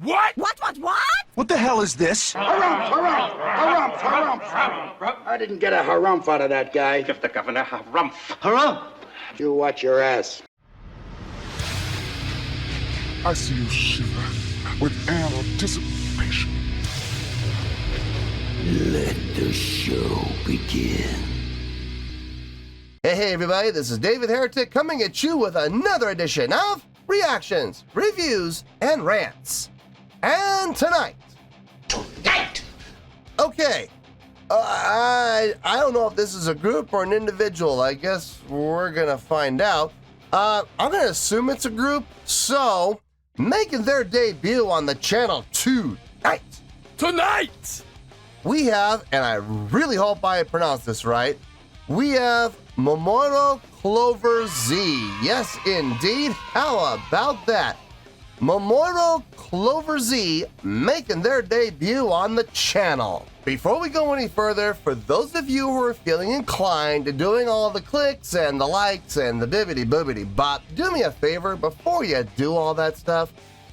What? What? What the hell is this? Harumph. I didn't get a harumph out of that guy. Give the governor harumph. Harumph! You watch your ass. I see you shiver with anticipation. Let the show begin. Hey everybody, this is David Heretic coming at you with another edition of Reactions, Reviews, and Rants. And tonight. Okay. I don't know if this is a group or an individual. I guess we're gonna find out. I'm gonna assume it's a group, so making their debut on the channel tonight, we have, and I really hope I pronounced this right, we have Momoiro Clover Z. Yes, indeed. How about that? Momoiro Clover Z making their debut on the channel. Before we go any further, for those of you who are feeling inclined to doing all the clicks and the likes and the bibbity boobity bop, do me a favor before you do all that stuff.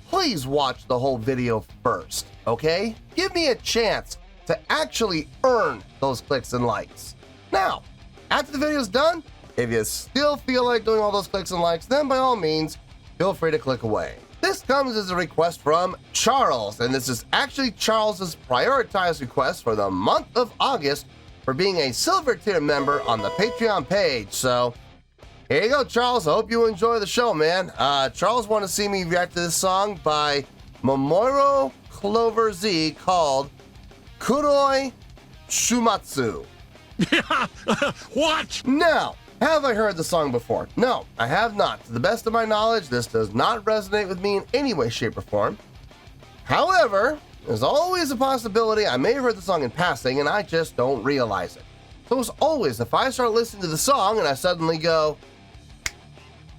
Please watch the whole video first, okay? Give me a chance to actually earn those clicks and likes. Now, after the video's done, if you still feel like doing all those clicks and likes, then by all means, feel free to click away. This comes as a request from Charles, and this is actually Charles's prioritized request for the month of August for being a silver tier member on the Patreon page. So here you go, Charles. I hope you enjoy the show, man. Charles wanted to see me react to this song by Momoiro Clover Z called Kuroi Shuumatsu. What? Now, have I heard the song before? No, I have not. To the best of my knowledge, this does not resonate with me in any way, shape, or form. However, there's always a possibility I may have heard the song in passing and I just don't realize it. So as always, if I start listening to the song and I suddenly go,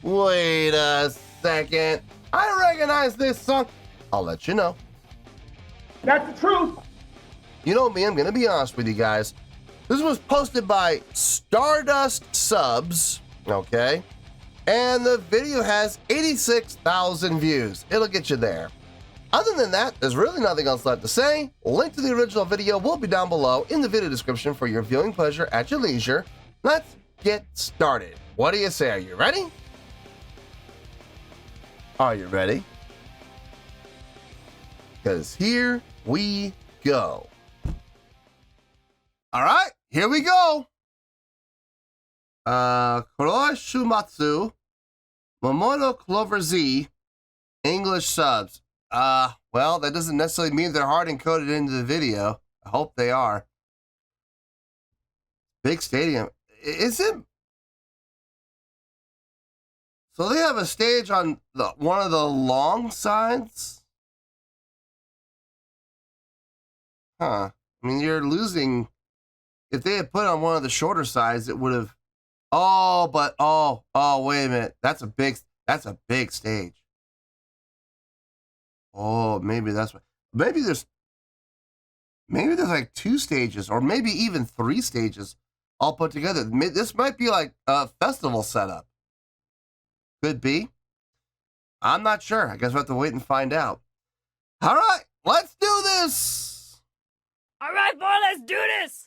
wait a second, I recognize this song, I'll let you know. That's the truth. You know me, I'm gonna be honest with you guys. This was posted by Stardust Subs, okay? And the video has 86,000 views. It'll get you there. Other than that, there's really nothing else left to say. Link to the original video will be down below in the video description for your viewing pleasure at your leisure. Let's get started. What do you say? Are you ready? Are you ready? Because here we go. All right, here we go. Kuroi Shuumatsu, Momoiro Clover Z, English subs. Well, that doesn't necessarily mean they're hard encoded into the video. I hope they are. Big stadium. Is it? So they have a stage on one of the long sides? Huh. I mean, you're losing. If they had put on one of the shorter sides, it would have. Oh, but wait a minute. That's a big stage. Oh, maybe that's what. Maybe there's like 2 stages, or maybe even 3 stages, all put together. This might be like a festival setup. Could be. I'm not sure. I guess we'll have to wait and find out. All right, let's do this. All right, boy, let's do this.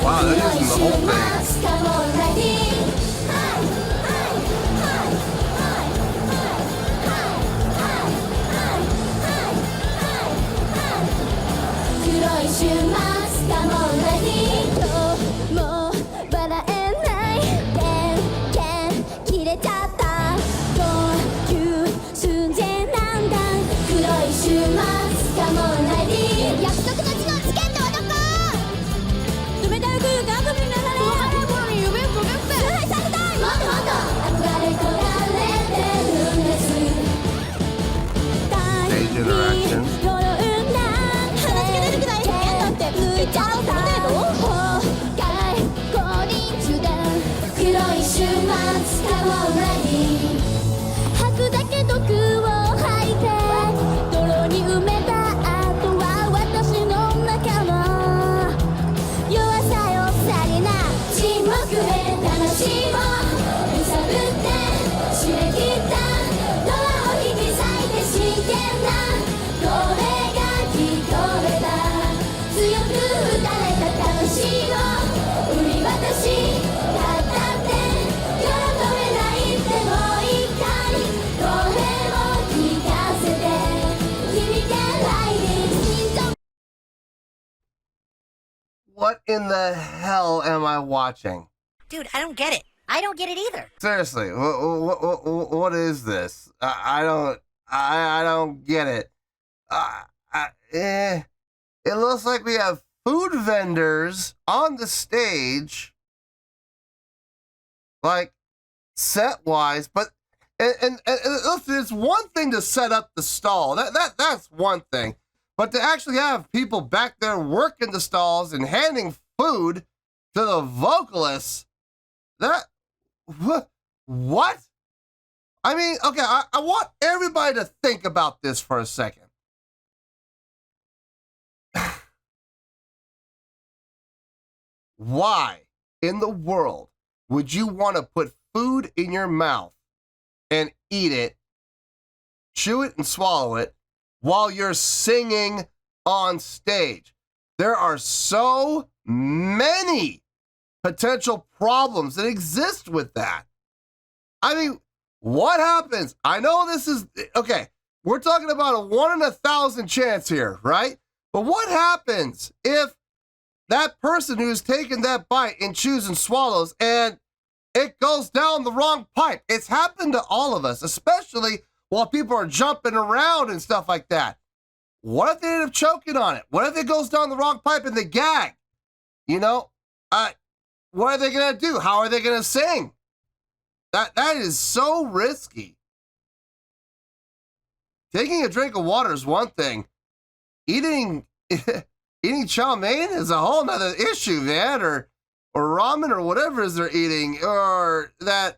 Wow, they're using the whole thing. What in the hell am I watching? Dude, I don't get it. I don't get it either. Seriously, what is this? I don't get it. It looks like we have food vendors on the stage, like set-wise, but and it's one thing to set up the stall. That's one thing. But to actually have people back there working the stalls and handing food to the vocalists, what? I mean, okay, I want everybody to think about this for a second. Why in the world would you want to put food in your mouth and eat it, chew it and swallow it, while you're singing on stage? There are so many potential problems that exist with that. I mean, what happens? I know this is, okay, we're talking about a 1 in 1,000 chance here, right? But what happens if that person who's taking that bite and chews and swallows and it goes down the wrong pipe? It's happened to all of us, especially while people are jumping around and stuff like that. What if they end up choking on it? What if it goes down the wrong pipe and they gag? You know, what are they going to do? How are they going to sing? That is so risky. Taking a drink of water is one thing. Eating chow mein is a whole nother issue, man. Or ramen or whatever it is they're eating. Or that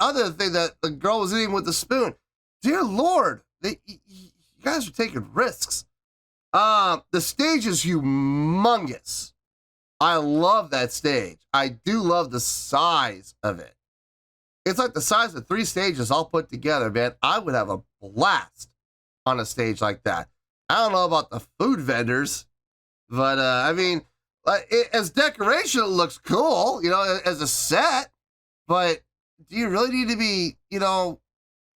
other thing that the girl was eating with the spoon. Dear Lord, you guys are taking risks. The stage is humongous. I love that stage. I do love the size of it. It's like the size of 3 stages all put together, man. I would have a blast on a stage like that. I don't know about the food vendors, but I mean, as decoration, it looks cool, you know, as a set. But do you really need to be, you know,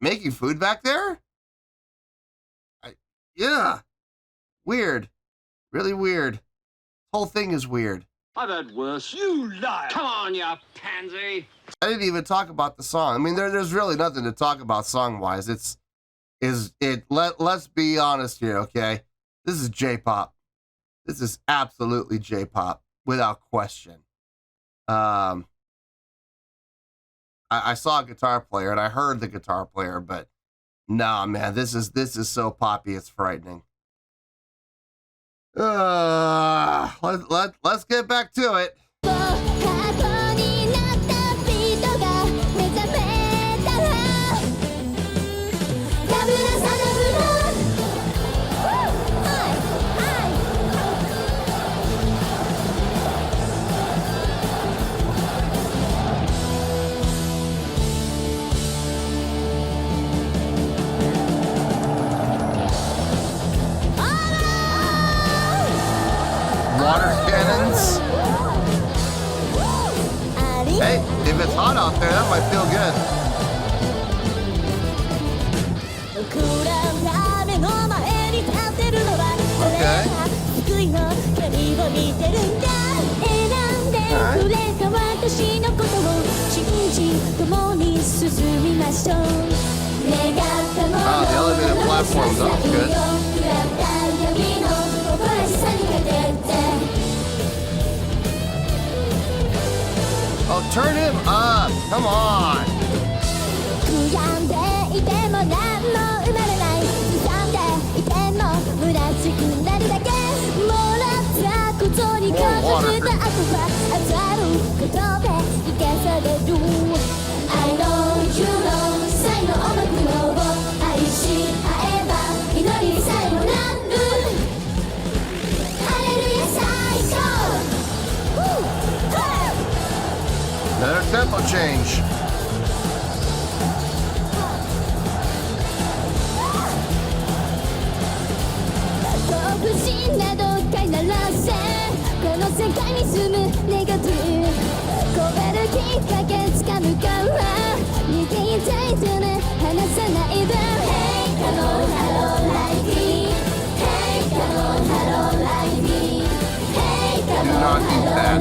making food back there? Yeah. Weird. Really weird. Whole thing is weird. I've had worse. You lie. Come on, you pansy. I didn't even talk about the song. I mean, there's really nothing to talk about song-wise. Let's be honest here, okay? This is J-pop. This is absolutely J-pop, without question. I saw a guitar player and I heard the guitar player, but nah, man, this is so poppy, it's frightening. Let's get back to it. Water cannons. Hey, if it's hot out there, that might feel good. Okay. Oh, the elevated platforms, that was good. Oh, turn him up! Come on! More water. Another tempo change. Not eat that.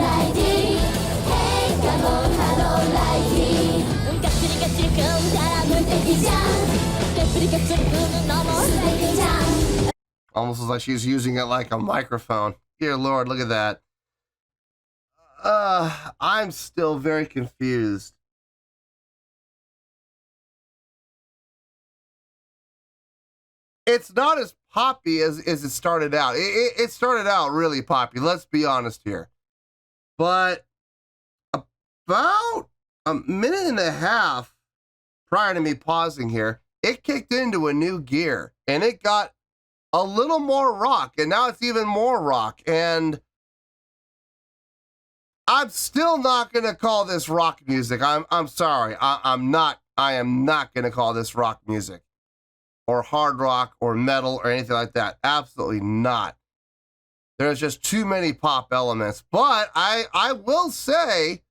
Almost looks like she's using it like a microphone. Dear Lord, look at that. I'm still very confused. It's not as poppy as it started out. It started out really poppy, let's be honest here. But about a minute and a half prior to me pausing here, it kicked into a new gear and it got a little more rock, and now it's even more rock. And I'm still not gonna call this rock music. I'm sorry. I am not gonna call this rock music or hard rock or metal or anything like that. Absolutely not. There's just too many pop elements. But I will say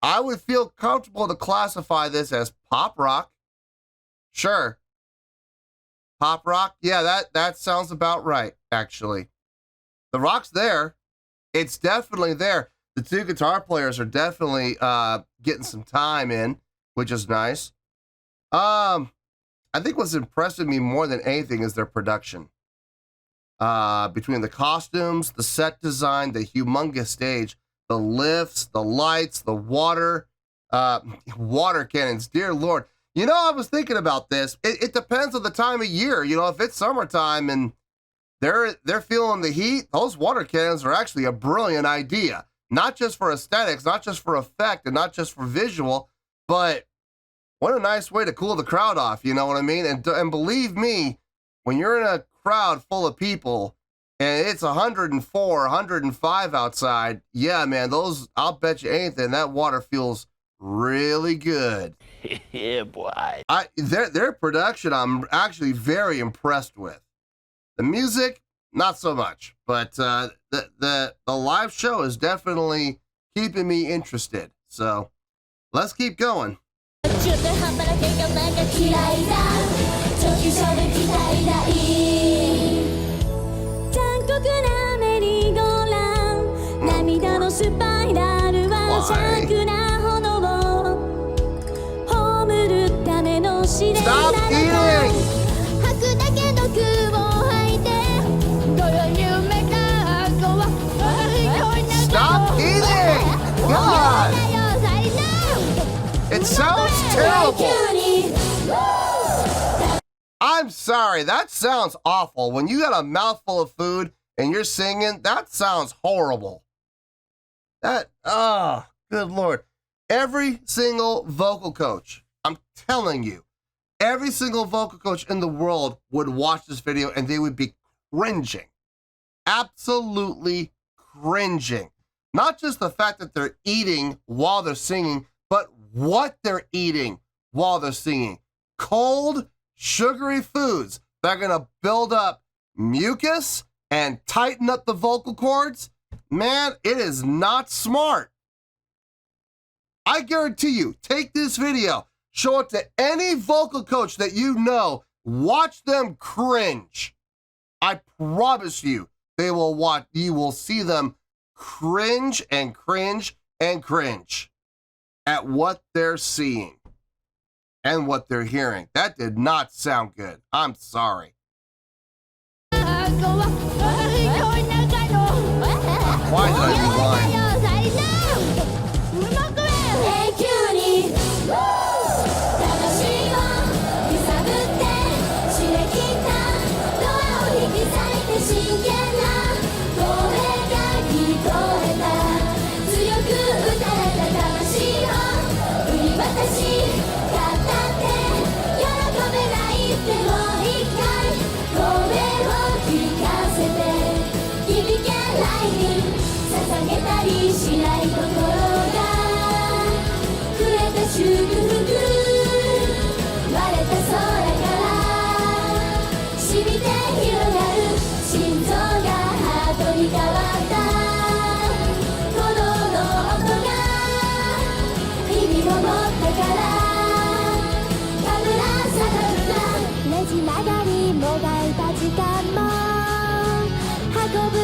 I would feel comfortable to classify this as pop rock. Sure. Pop rock? Yeah, that sounds about right, actually. The rock's there. It's definitely there. The two guitar players are definitely getting some time in, which is nice. I think what's impressing me more than anything is their production. Between the costumes, the set design, the humongous stage, the lifts, the lights, the water cannons, dear Lord. You know, I was thinking about this. It depends on the time of year. You know, if it's summertime and they're feeling the heat, those water cannons are actually a brilliant idea. Not just for aesthetics, not just for effect, and not just for visual, but what a nice way to cool the crowd off, you know what I mean? And believe me, when you're in a crowd full of people and it's 104, 105 outside, yeah, man, I'll bet you anything, that water feels really good. Yeah, boy. Their production, I'm actually very impressed with. The music, not so much, but the live show is definitely keeping me interested. So let's keep going. Stop eating! Stop eating! God! It sounds terrible! I'm sorry, that sounds awful. When you got a mouthful of food and you're singing, that sounds horrible. Good Lord. Every single vocal coach, I'm telling you, every single vocal coach in the world would watch this video and they would be cringing. Absolutely cringing. Not just the fact that they're eating while they're singing, but what they're eating while they're singing. Cold, sugary foods that are going to build up mucus and tighten up the vocal cords. Man, it is not smart. I guarantee you, take this video, show it to any vocal coach that you know, watch them cringe. I promise you, you will see them cringe and cringe and cringe at what they're seeing and what they're hearing. That did not sound good. I'm sorry. Why did I rewind?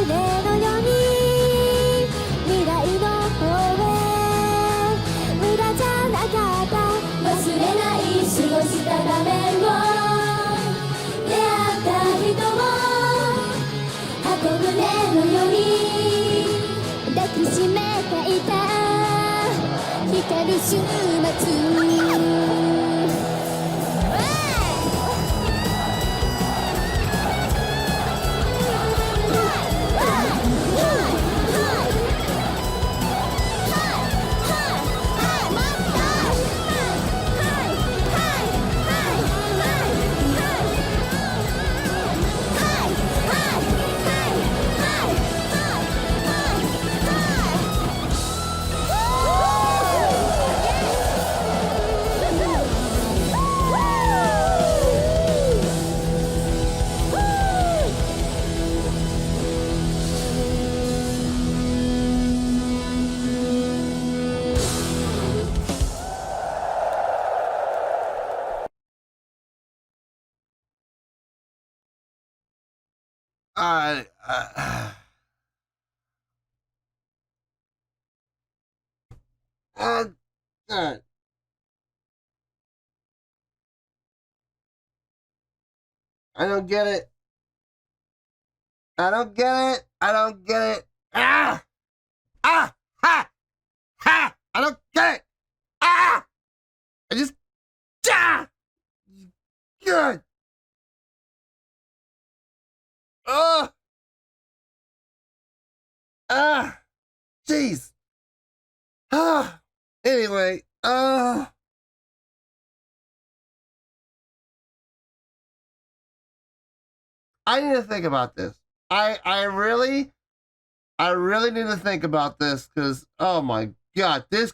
のように未来の方へ無駄じゃなかった忘れない過ごした場面を出会った人を箱舟のように抱きしめていた光る週末I don't get it. I don't get it. I don't get it. Ah! Ah! Ha! Ha! I don't get it. Ah! I just... Ah! Good. Jeez. Anyway, I need to think about this. I really need to think about this because, oh my God, this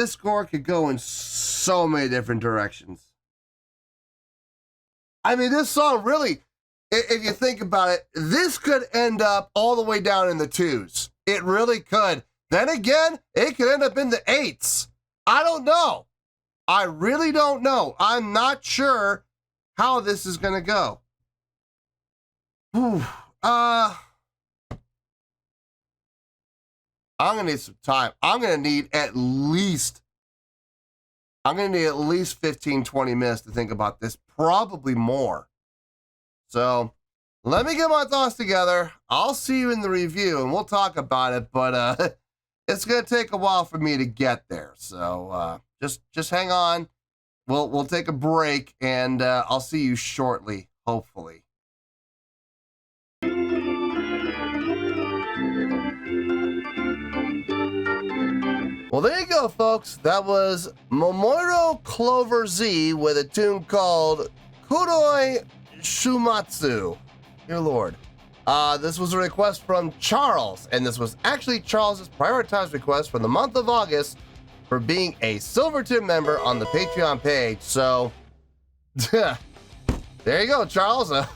score could go in so many different directions. I mean, this song really, if you think about it, this could end up all the way down in the 2s. It really could. Then again, it could end up in the 8s. I don't know. I really don't know. I'm not sure how this is going to go. Whew. I'm going to need some time. I'm going to need at least 15, 20 minutes to think about this. Probably more. So let me get my thoughts together. I'll see you in the review and we'll talk about it, but it's going to take a while for me to get there. So just hang on. We'll take a break and I'll see you shortly, hopefully. Well, there you go, folks. That was Momoiro Clover Z with a tune called Kuroi Shuumatsu. Dear Lord. This was a request from Charles, and this was actually Charles's prioritized request for the month of August for being a Silver Tier member on the Patreon page. So, there you go, Charles. I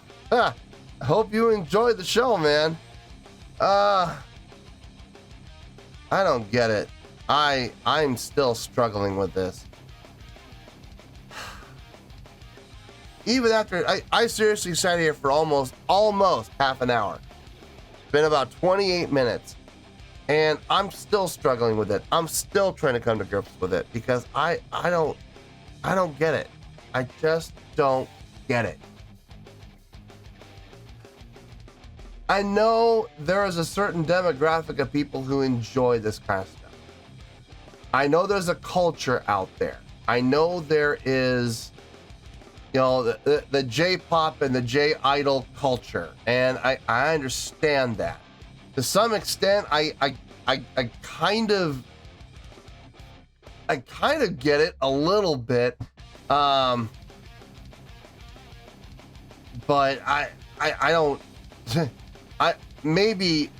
hope you enjoyed the show, man. I don't get it. I'm still struggling with this. Even after I seriously sat here for almost half an hour. It's been about 28 minutes. And I'm still struggling with it. I'm still trying to come to grips with it because I don't get it. I just don't get it. I know there is a certain demographic of people who enjoy this kind of stuff. I know there's a culture out there. I know there is, you know, the J-pop and the J-idol culture, and I understand that. To some extent, I kind of get it a little bit, but I don't. Maybe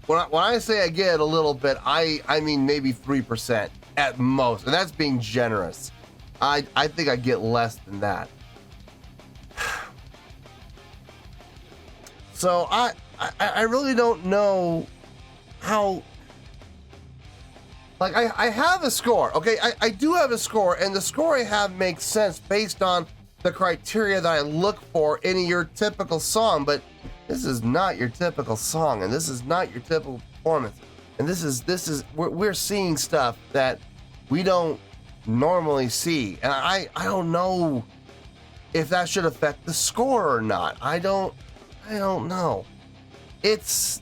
when I say I get it a little bit, I mean maybe 3% at most, and that's being generous. I think I get less than that. So I really don't know how. Like I have a score, okay? I do have a score, and the score I have makes sense based on the criteria that I look for in your typical song, but This is not your typical song, and this is not your typical performance. And we're seeing stuff that we don't normally see. And I don't know if that should affect the score or not. I don't know. It's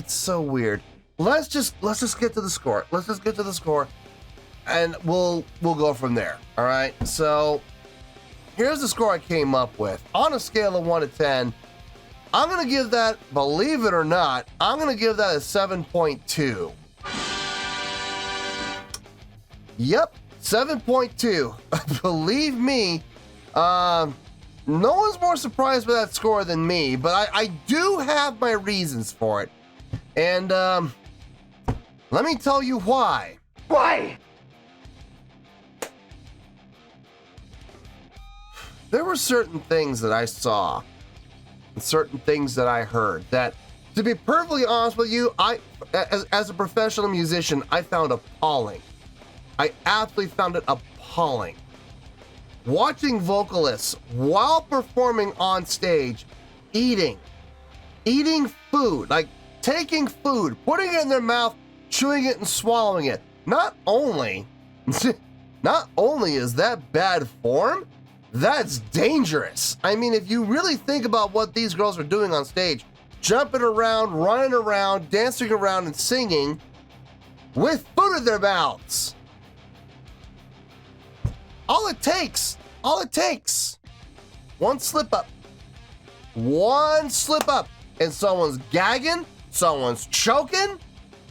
so weird. Let's just get to the score. Let's just get to the score, and we'll go from there. All right. So here's the score I came up with. On a scale of 1 to 10, I'm gonna give that, believe it or not, I'm gonna give that a 7.2. Yep, 7.2. Believe me, no one's more surprised by that score than me, but I do have my reasons for it. And let me tell you why. Why? There were certain things that I saw and certain things that I heard that, to be perfectly honest with you, as a professional musician, I found appalling. I absolutely found it appalling. Watching vocalists while performing on stage, eating food, like taking food, putting it in their mouth, chewing it and swallowing it. Not only is that bad form, that's dangerous. I mean, if you really think about what these girls are doing on stage, jumping around, running around, dancing around, and singing with food in their mouths. All it takes, one slip up, and someone's gagging, someone's choking,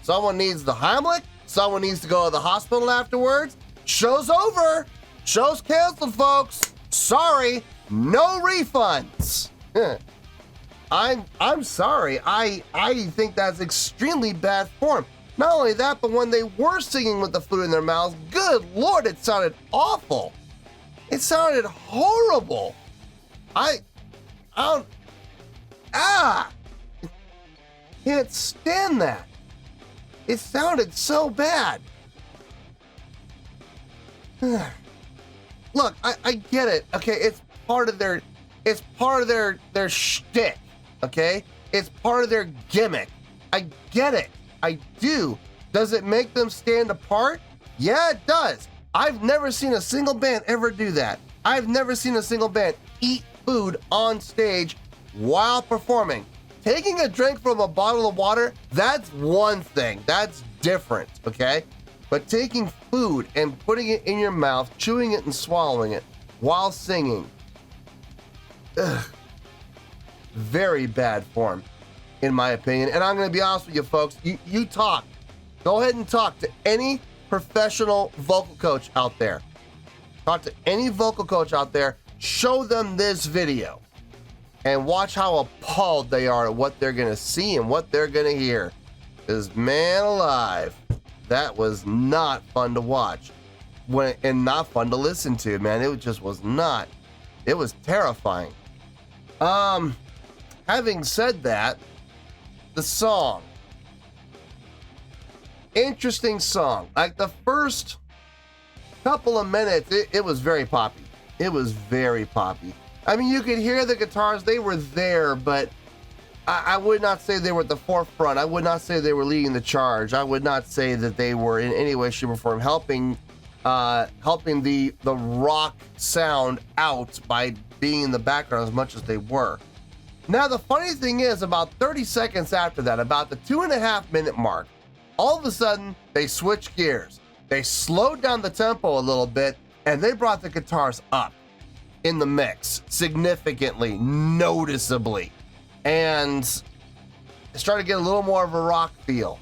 someone needs the Heimlich, someone needs to go to the hospital afterwards. Show's over. Show's canceled, folks. Sorry, no refunds. I'm sorry. I think that's extremely bad form. Not only that, but when they were singing with the food in their mouths, good Lord, it sounded awful. It sounded horrible. Can't stand that. It sounded so bad. Look, I get it. Okay, it's part of their shtick. Okay, it's part of their gimmick. I get it. I do. Does it make them stand apart? Yeah, it does. I've never seen a single band ever do that. I've never seen a single band eat food on stage while performing. Taking a drink from a bottle of water, that's one thing. That's different, okay? But taking food and putting it in your mouth, chewing it and swallowing it while singing, very bad form, in my opinion. And I'm going to be honest with you, folks. You talk. Go ahead and talk to any professional vocal coach out there. Talk to any vocal coach out there. Show them this video and watch how appalled they are at what they're going to see and what they're going to hear. Because, man alive, that was not fun to watch and not fun to listen to, man. It just was not. It was terrifying. Having said that, the song. Interesting song. Like the first couple of minutes, it was very poppy. It was very poppy. I mean, you could hear the guitars. They were there, but I would not say they were at the forefront. I would not say they were leading the charge. I would not say that they were in any way, shape, or form helping the rock sound out by being in the background as much as they were. Now, the funny thing is, about 30 seconds after that, about the 2.5 minute mark, all of a sudden, they switched gears. They slowed down the tempo a little bit, and they brought the guitars up in the mix significantly, noticeably. And it started to get a little more of a rock feel.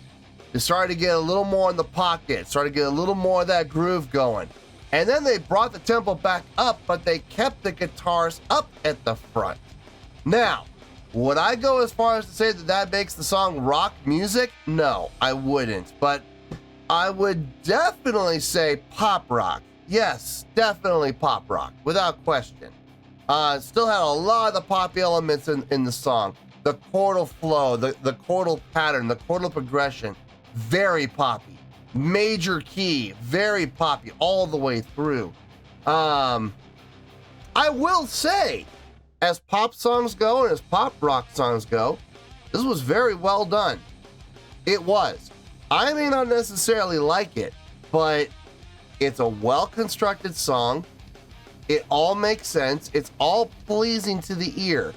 It started to get a little more in the pocket, started to get a little more of that groove going. And then they brought the tempo back up, but they kept the guitars up at the front. Now, would I go as far as to say that that makes the song rock music? No, I wouldn't. But I would definitely say pop rock. Yes, definitely pop rock, without question. Still had a lot of the pop elements in the song. The chordal flow, the chordal pattern, the chordal progression, very poppy. Major key, very poppy all the way through. I will say, as pop songs go and as pop rock songs go, this was very well done. It was. I may not necessarily like it, but it's a well-constructed song. It all makes sense. It's all pleasing to the ear.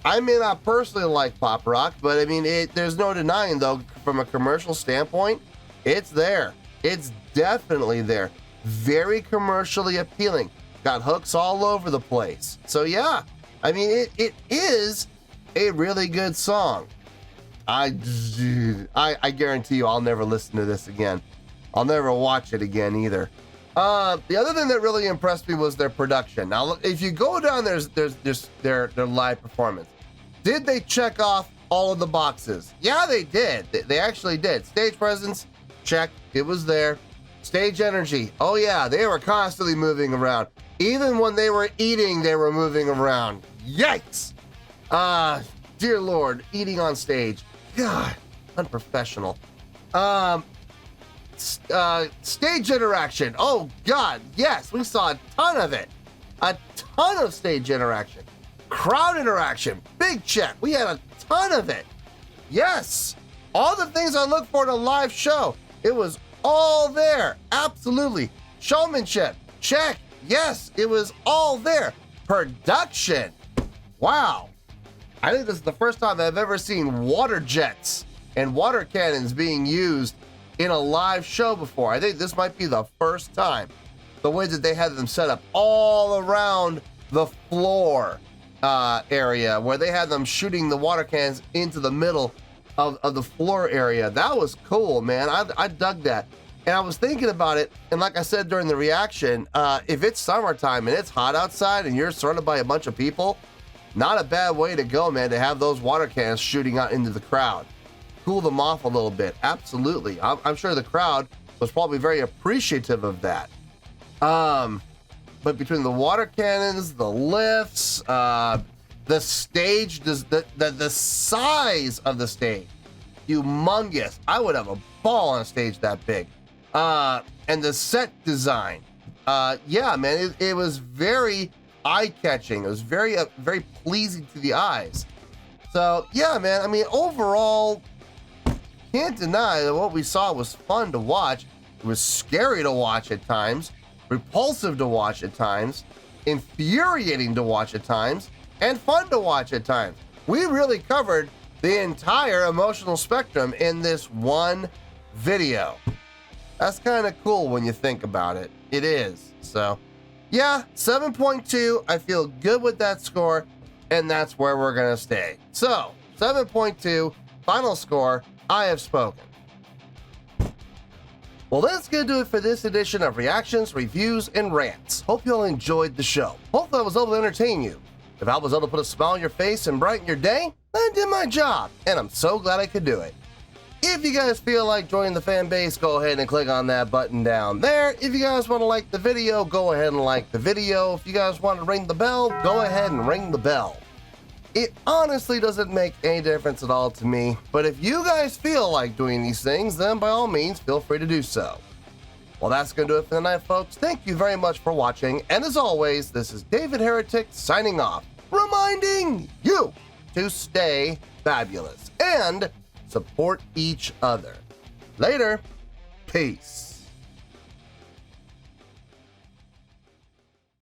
I may not personally like pop rock, but I mean, there's no denying, though, from a commercial standpoint, it's there. It's definitely there. Very commercially appealing. Got hooks all over the place. So yeah, I mean, it is a really good song. I guarantee you I'll never listen to this again. I'll never watch it again either. The other thing that really impressed me was their production. Now, look, if you go down, there's their live performance. Did they check off all of the boxes? Yeah, they did. They actually did. Stage presence, check. It was there. Stage energy. Oh yeah, they were constantly moving around. Even when they were eating, they were moving around. Yikes! Dear Lord, eating on stage. God, unprofessional. Stage interaction. Oh God, yes, we saw a ton of it. A ton of stage interaction. Crowd interaction. Big check. We had a ton of it. Yes, all the things I look for in a live show. It was all there. Absolutely. Showmanship. Check. Yes, it was all there. Production. Wow. I think this is the first time I've ever seen water jets and water cannons being used in a live show before. I think this might be the first time. The way that they had them set up all around the floor area, where they had them shooting the water cannons into the middle of the floor area. That was cool, man. I dug that. And I was thinking about it, and like I said during the reaction, if it's summertime and it's hot outside and you're surrounded by a bunch of people, not a bad way to go, man, to have those water cannons shooting out into the crowd. Cool them off a little bit. Absolutely. I'm sure the crowd was probably very appreciative of that. But between the water cannons, the lifts, the stage, the size of the stage, humongous. I would have a ball on a stage that big. And the set design, yeah, man, it was very eye-catching. It was very pleasing to the eyes. So yeah, man, I mean, overall, can't deny that what we saw was fun to watch. It was scary to watch at times, repulsive to watch at times, infuriating to watch at times, and fun to watch at times. We really covered the entire emotional spectrum in this one video. That's kind of cool when you think about it. It is. So yeah, 7.2. I feel good with that score, and that's where we're gonna stay. So 7.2, final score. I have spoken. Well, that's gonna do it for this edition of Reactions, Reviews, and Rants. Hope you all enjoyed the show. Hopefully I was able to entertain you. If I was able to put a smile on your face and brighten your day, I did my job, and I'm so glad I could do it. If you guys feel like joining the fan base, go ahead and click on that button down there. If you guys want to like the video, go ahead and like the video. If you guys want to ring the bell, go ahead and ring the bell. It honestly doesn't make any difference at all to me, but if you guys feel like doing these things, then by all means, feel free to do so. Well, that's going to do it for the night, folks. Thank you very much for watching, and as always, this is David Heretic signing off, reminding you to stay fabulous and support each other. Later. Peace.